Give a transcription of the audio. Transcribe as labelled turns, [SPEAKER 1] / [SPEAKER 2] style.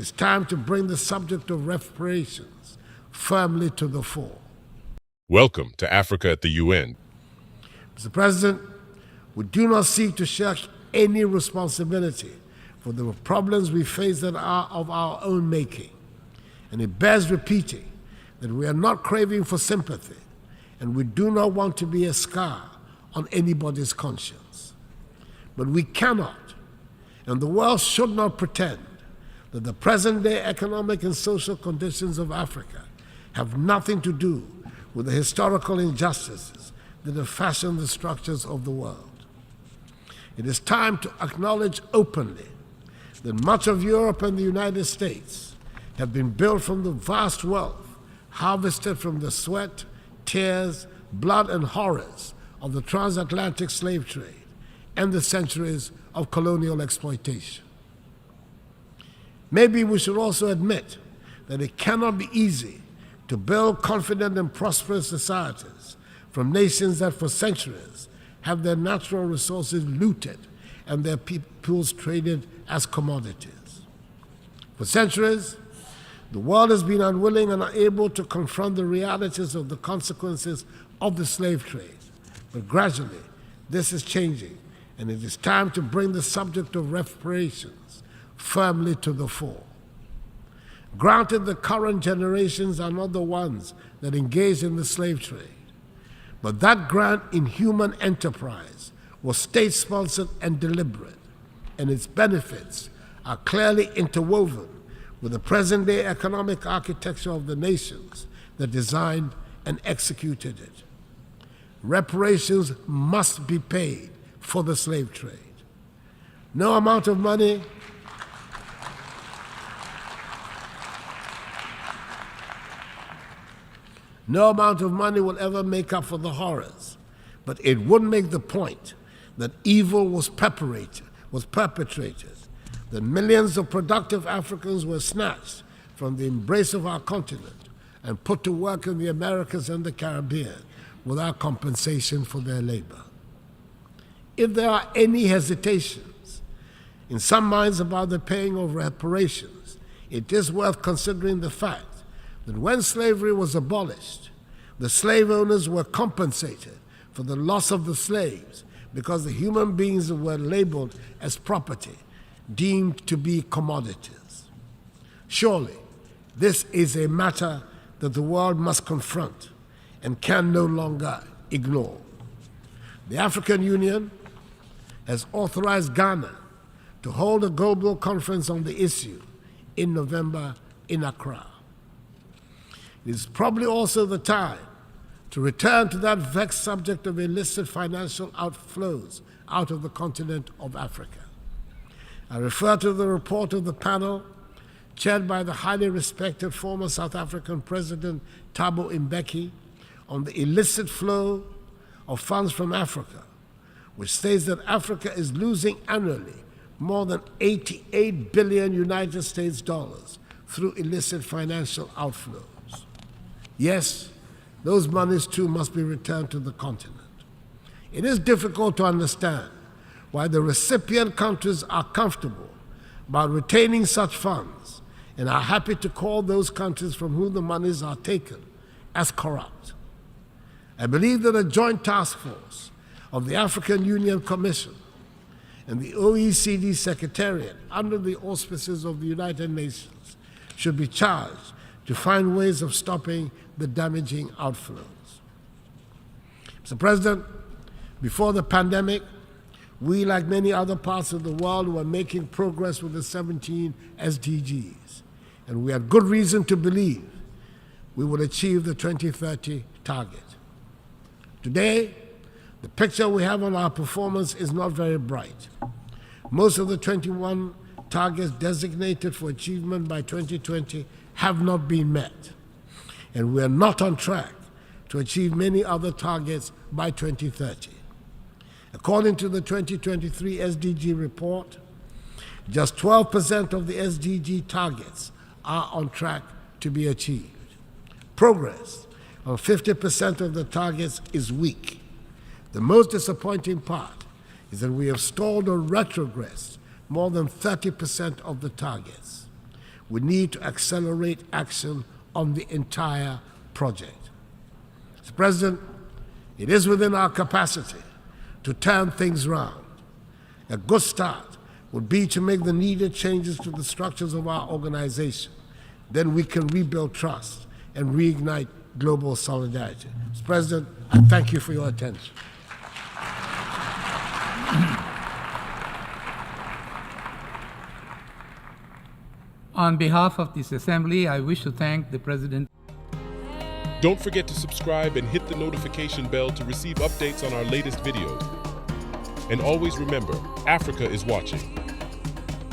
[SPEAKER 1] is time to bring the subject of reparations firmly to the fore.
[SPEAKER 2] Welcome to Africa at the UN.
[SPEAKER 1] Mr. President, we do not seek to shirk any responsibility for the problems we face that are of our own making. And it bears repeating that we are not craving for sympathy, and we do not want to be a scar on anybody's conscience. But we cannot, and the world should not pretend that the present-day economic and social conditions of Africa have nothing to do with the historical injustices that have fashioned the structures of the world. It is time to acknowledge openly that much of Europe and the United States have been built from the vast wealth harvested from the sweat, tears, blood, and horrors of the transatlantic slave trade and the centuries of colonial exploitation. Maybe we should also admit that it cannot be easy to build confident and prosperous societies from nations that for centuries have their natural resources looted and their peoples traded as commodities. For centuries, the world has been unwilling and unable to confront the realities of the consequences of the slave trade. But gradually, this is changing, and it is time to bring the subject of reparations firmly to the fore. Granted, the current generations are not the ones that engaged in the slave trade, but that grand inhuman enterprise was state-sponsored and deliberate, and its benefits are clearly interwoven with the present-day economic architecture of the nations that designed and executed it. Reparations must be paid for the slave trade. No amount of money will ever make up for the horrors, but it would make the point that evil was perpetrated, that millions of productive Africans were snatched from the embrace of our continent and put to work in the Americas and the Caribbean without compensation for their labor. If there are any hesitations in some minds about the paying of reparations, it is worth considering the fact that when slavery was abolished, the slave owners were compensated for the loss of the slaves because the human beings were labeled as property, deemed to be commodities. Surely, this is a matter that the world must confront and can no longer ignore. The African Union has authorized Ghana to hold a global conference on the issue in November in Accra. It is probably also the time to return to that vexed subject of illicit financial outflows out of the continent of Africa. I refer to the report of the panel chaired by the highly respected former South African President Thabo Mbeki on the illicit flow of funds from Africa, which states that Africa is losing annually more than 88 billion United States dollars through illicit financial outflows. Yes, those monies too must be returned to the continent. It is difficult to understand why the recipient countries are comfortable about retaining such funds and are happy to call those countries from whom the monies are taken as corrupt. I believe that a joint task force of the African Union Commission and the OECD Secretariat under the auspices of the United Nations should be charged to find ways of stopping the damaging outflows. Mr. President, before the pandemic, we, like many other parts of the world, were making progress with the 17 SDGs, and we had good reason to believe we would achieve the 2030 target. Today, the picture we have on our performance is not very bright. Most of the 21 targets designated for achievement by 2020 have not been met, and we are not on track to achieve many other targets by 2030. According to the 2023 SDG report, just 12% of the SDG targets are on track to be achieved. Progress on 50% of the targets is weak. The most disappointing part is that we have stalled or retrogressed more than 30% of the targets. we need to accelerate action on the entire project. Mr. President, it is within our capacity to turn things around. A good start would be to make the needed changes to the structures of our organization. Then we can rebuild trust and reignite global solidarity. Mr. President, I thank you for your attention.
[SPEAKER 3] On behalf of this assembly, I wish to thank the President.
[SPEAKER 2] Don't forget to subscribe and hit the notification bell to receive updates on our latest videos. And always remember, Africa is watching.